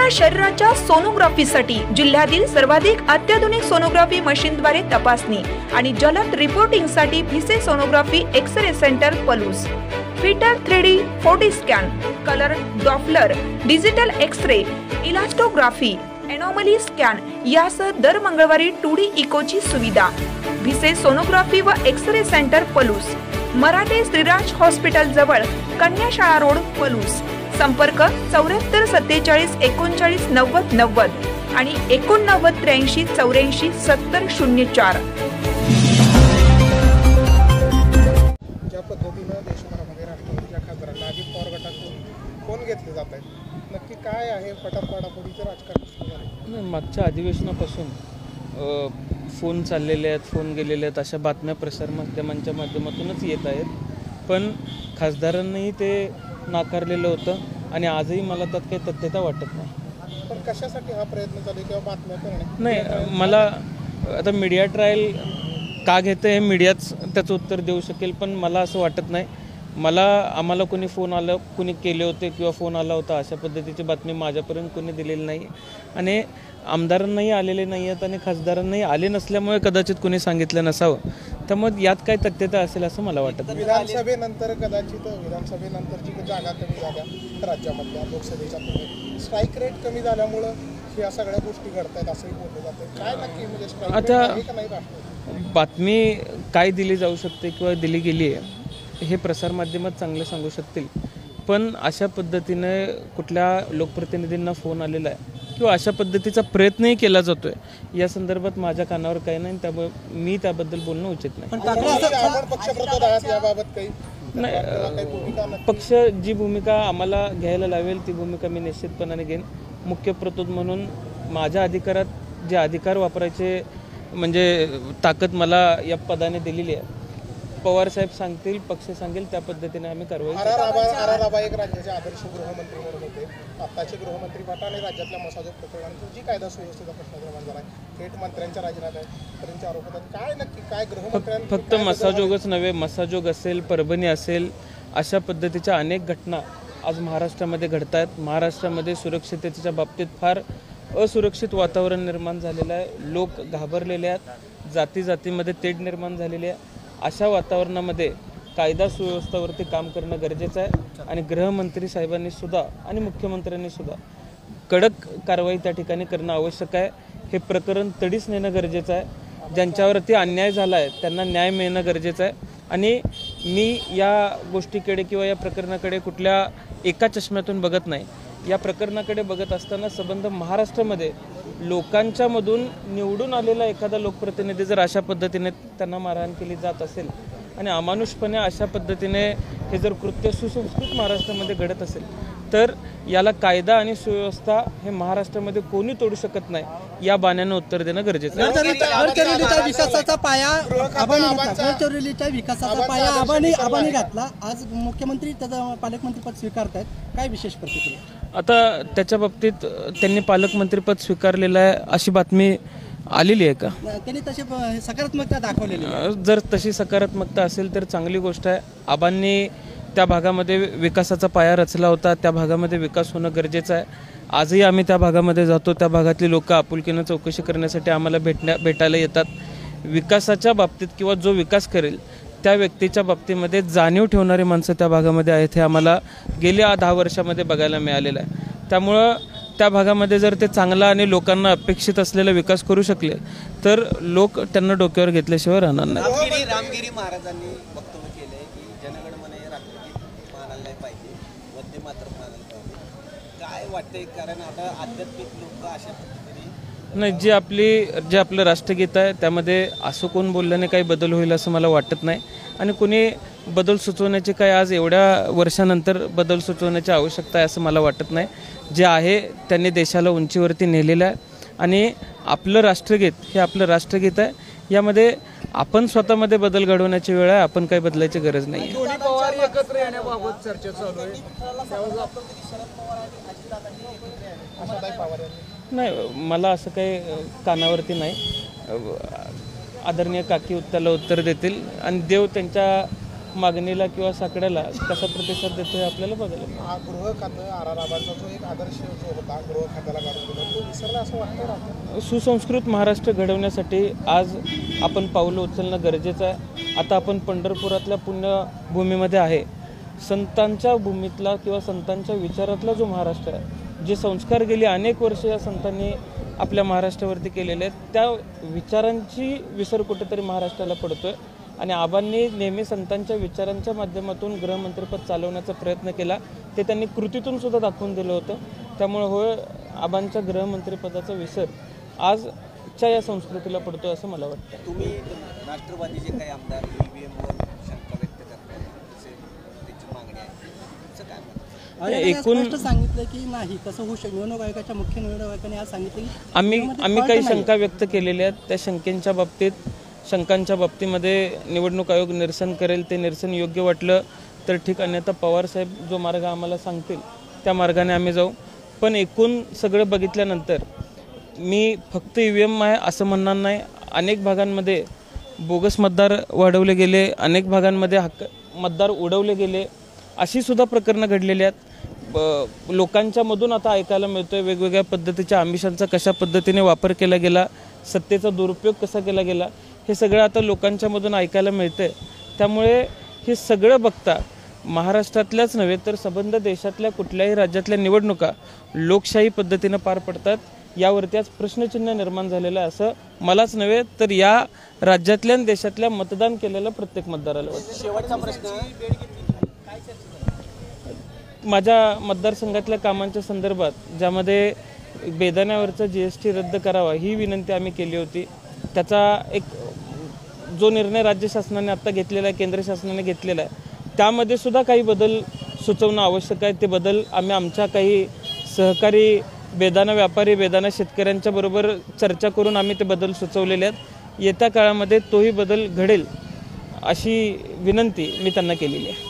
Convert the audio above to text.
संपूर्ण शरीराच्या सोनोग्राफीसाठी जिल्ह्यातील सर्वाधिक अत्याधुनिक सोनोग्राफी मशीनद्वारे तपासणी आणि जलद रिपोर्टिंगसाठी Bhise sonography X-ray centre Palus, फिटर 3D 4D scan, colour Doppler, digital X-ray, elastography, anomaly scan यासह दर मंगळवारी 2D इकोची सुविधा. भिसे सोनोग्राफी व X-ray centre Palus, Marathe Shriraj hospital जवळ, कन्याशाळा रोड पलूस. संपर्क 74 47 39 90 90 आणि 89 83 84 70 04. ज्या पद्धतीनं देशभरामध्ये राष्ट्रवादीच्या खासदारांना अजित पवार गटातून फोन घेतले जात आहेत, नक्की काय आहे पटापडापोडीचं राजकारण? मागच्या अधिवेशनापासून फोन चाललेले आहेत, फोन गेलेले आहेत, अशा बातम्या प्रसारमाध्यमांच्या माध्यमातूनच येत आहेत. पण खासदारांनाही ते नाकारलेलं होतं आणि आजही मला त्यात काही तथ्यता वाटत नाही. पण कशासाठी हा प्रयत्न चालू किंवा बातम्या करणे? नाही, मला आता मीडिया ट्रायल का घेतं हे मीडियाच त्याचं उत्तर देऊ शकेल. पण मला असं वाटत नाही. आम्हाला कोणी फोन आलं, कोणी केले होते किंवा फोन आला होता अशा पद्धतीची बातमी माझ्यापर्यंत कोणी दिलेली नाही आणि आमदारांनाही आलेले नाही आहेत आणि खासदारांनाही आले नसल्यामुळे कदाचित कोणी सांगितलं नसावं. त्यामुळे यात काय तथ्यता असेल असं मला वाटत नाही. विधानसभेनंतर कदाचित विधानसभेनंतरची जागा कमी झाल्या राज्यामधल्या, लोकसभेच्या स्ट्राईक रेट कमी झाल्यामुळं ह्या सगळ्या गोष्टी घडतायत असंही बोललं जातं. काय नक्की म्हणजे स्ट्राईक रेट आहे का नाही? बातमी काय दिली जाऊ शकते किंवा दिली गेली आहे हे प्रसारमाध्यमात चांगले सांगू शकतील. पण अशा पद्धतीने कुठल्या लोकप्रतिनिधींना फोन आलेला आहे किंवा अशा पद्धतीचा प्रयत्नही केला जातोय या संदर्भात माझ्या कानावर काही नाही, त्यामुळे मी त्याबद्दल बोलणं उचित नाही. पक्ष जी भूमिका आम्हाला घ्यायला लावेल ती भूमिका मी निश्चितपणाने घेईन. मुख्य प्रतोद म्हणून माझ्या अधिकारात जे अधिकार वापरायचे म्हणजे ताकद मला या पदाने दिलेली आहे. पवार साहेब सांगतील, पक्ष सांगेल त्या पद्धतीने आम्ही कारवाई करू. एक राज्याचे आदर्श गृहमंत्री म्हणून होते, आताचे गृहमंत्री भटाने राज्यातल्या मसाजोग प्रकरणानंतर जी कायदा सुव्यवस्थेचा प्रश्न निर्माण झाला आहे, थेट मंत्र्यांच्या राजीनाम्यापर्यंत आरोप होतात. काय नक्की काय गृहमंत्र्यांनी फक्त मसाजोगच नव्हे, मसाजोग असेल, परभणी असेल, अशा पद्धतीच्या अनेक घटना आज महाराष्ट्रामध्ये घडत आहेत. महाराष्ट्रामध्ये सुरक्षिततेच्या बाबतीत फार असुरक्षित वातावरण निर्माण झालेलं आहे. लोक घाबरलेले आहेत, जाती जातीमध्ये तेढ निर्माण झालेली आहे. अशा वातावरणामध्ये कायदा सुव्यवस्थेवरती काम करणं गरजेचं आहे आणि गृहमंत्री साहेबांनी सुद्धा आणि मुख्यमंत्र्यांनी सुद्धा कडक कारवाई त्या ठिकाणी करणं आवश्यक आहे. हे प्रकरण तडीस नेणं गरजेचं आहे. ज्यांच्यावरती अन्याय झाला आहे त्यांना न्याय मिळणं गरजेचं आहे. आणि मी या गोष्टीकडे किंवा या प्रकरणाकडे कुठल्या एका चष्म्यातून बघत नाही. या प्रकरणाकडे बघत असताना संबंध महाराष्ट्रामध्ये लोकांच्या मधून निवडून आलेला एखादा लोकप्रतिनिधी जर अशा पद्धतीने त्यांना मारहाण केली जात असेल आणि अमानुषपणे अशा पद्धतीने हे जर कृत्य सुसंस्कृत महाराष्ट्रामध्ये घडत असेल तर याला कायदा आणि सुव्यवस्था हे महाराष्ट्रामध्ये कोणी तोडू शकत नाही. या बाण्यानं उत्तर देणं गरजेचं आहे. विकासाचा पाया आबांनी घातला. आज मुख्यमंत्री त्याचं पालकमंत्रीपद स्वीकारत आहेत. काय विशेष प्रतिक्रिया? आता त्याच्या बाबतीत त्यांनी पालकमंत्रीपद स्वीकारलेलं आहे अशी बातमी आलेली आहे का? त्यांनी तशी सकारात्मकता दाखवलेली आहे. जर तशी सकारात्मकता असेल तर चांगली गोष्ट आहे. आबांनी त्या भागामध्ये विकासाचा पाया रचला होता. त्या भागामध्ये विकास होणं गरजेचं आहे. आजही आम्ही त्या भागामध्ये जातो. त्या भागातली लोक आपुलकीनं चौकशी करण्यासाठी आम्हाला भेटायला येतात. विकासाच्या बाबतीत किंवा जो विकास करेल त्या व्यक्तीच्या बाबतीमध्ये जाणीव ठेवणारी माणसं त्या भागामध्ये आहेत हे आम्हाला गेल्या 10 वर्षामध्ये बघायला मिळालेलं आहे. त्यामुळं त्या भागामध्ये जर ते चांगला आणि लोकांना अपेक्षित असलेला विकास करू शकले तर लोक त्यांना डोक्यावर घेतल्याशिवाय राहणार नाही. रामगिरी महाराजांनी वक्तव्य केलंय की जनगण मन राष्ट्रगीत म्हणायला नाही पाहिजे, वंदे मातरम म्हणायला पाहिजे. काय वाटतंय? कारण आता आध्यात्मिक लोक अशा पद्धतीने नाही, जे आपलं राष्ट्रगीत आहे त्यामध्ये असं कोण बोलल्याने काही बदल होईल असं मला वाटत नाही. आणि कोणी बदल सुचवण्याची काय आज एवढ्या वर्षानंतर बदल सुचवण्याची आवश्यकता आहे असं मला वाटत नाही. जे आहे त्यांनी देशाला उंचीवरती नेलेलं आहे आणि आपलं राष्ट्रगीत हे आपलं राष्ट्रगीत आहे. यामध्ये आपण स्वतःमध्ये बदल घडवण्याची वेळ आहे. आपण काही बदलायची गरज नाही. पवार एकत्र येण्याबाबत चर्चा चालू आहे. नाही, मला असं काही कानावरती नाही. आदरणीय काकी त्याला उत्तर देतील आणि देव त्यांच्या मागणीला किंवा साकड्याला कसा प्रतिसाद देतो हे आपल्याला बघायला मिळेल. हा गृह खातं आराराबाचा जो एक आदर्श जो होता गृह खात्याला काढून दिला तो विसरला असं वाटतं राहतं. सुसंस्कृत महाराष्ट्र घडवण्यासाठी आज आपण पावलं उचलणं गरजेचं आहे. आता आपण पंढरपुरातल्या पुण्यभूमीमध्ये आहे. संतांच्या भूमीतला किंवा संतांच्या विचारातला जो महाराष्ट्र आहे, जे संस्कार गेली अनेक वर्ष या संतांनी आपल्या महाराष्ट्रावरती केलेले आहेत, त्या विचारांची विसर कुठेतरी महाराष्ट्राला पडतोय. आणि आबांनी नेहमी संतांच्या विचारांच्या माध्यमातून गृहमंत्रीपद चालवण्याचा प्रयत्न केला. ते त्यांनी कृतीतून सुद्धा दाखवून दिलं होतं. त्यामुळे होय, आबांच्या गृहमंत्रीपदाचा विसर आजच्या या संस्कृतीला पडतोय असं मला वाटतं. तुम्ही राष्ट्रवादीचे काही आमदार ईव्हीएमवर शंका व्यक्त करताय, त्याची मागणी आहे, तुमचं काय म्हणणं? आणि एकूण सांगितलं की नाही तसं होऊ शकतं. निवडणूक आयोगाच्या मुख्य निवडणूक आयोगाने आज सांगितलं की आम्ही काही शंका व्यक्त केलेल्या आहेत. त्या शंकांच्या बाबतीमध्ये निवडणूक आयोग निरसन करेल. ते निरसन योग्य वाटलं तर ठीक, अन्यथा पवारसाहेब जो मार्ग आम्हाला सांगतील त्या मार्गाने आम्ही जाऊ. पण एकूण सगळं बघितल्यानंतर मी फक्त ईव्हीएम आहे असं म्हणणार नाही. अनेक भागांमध्ये बोगस मतदार वाढवले गेले, अनेक भागांमध्ये मतदार उडवले गेले, अशी सुद्धा प्रकरणं घडलेली आहेत. लोकांच्या मधून आता ऐकायला मिळतोय वेगवेगळ्या पद्धतीच्या आमिषांचा कशा पद्धतीने वापर केला गेला, सत्तेचा दुरुपयोग कसा केला गेला, हे सगळं आता लोकांच्या मधून ऐकायला मिळतंय. त्यामुळे हे सगळं बघता महाराष्ट्रातल्याच नव्हे तर संबंध देशातल्या कुठल्याही राज्यातल्या निवडणुका लोकशाही पद्धतीनं पार पडतात यावरती आज प्रश्नचिन्ह निर्माण झालेलं आहे असं मलाच नव्हे तर या राज्यातल्या आणि देशातल्या मतदान केलेल्या प्रत्येक मतदाराला वाटतं. शेवटचा प्रश्न, माझ्या मतदारसंघातल्या कामांच्या संदर्भात ज्यामध्ये बेदाण्यावरचा GST रद्द करावा ही विनंती आम्ही केली होती. त्याचा एक जो निर्णय राज्य शासनाने आत्ता घेतलेला आहे, केंद्र शासनाने घेतलेला आहे, त्यामध्ये सुद्धा काही बदल सुचवणं आवश्यक आहे. ते बदल आम्ही आमच्या काही सहकारी बेदाणा व्यापारी, बेदाणा शेतकऱ्यांच्या बरोबर चर्चा करून आम्ही ते बदल सुचवलेले आहेत. येत्या काळामध्ये तोही बदल घडेल अशी विनंती मी त्यांना केलेली आहे.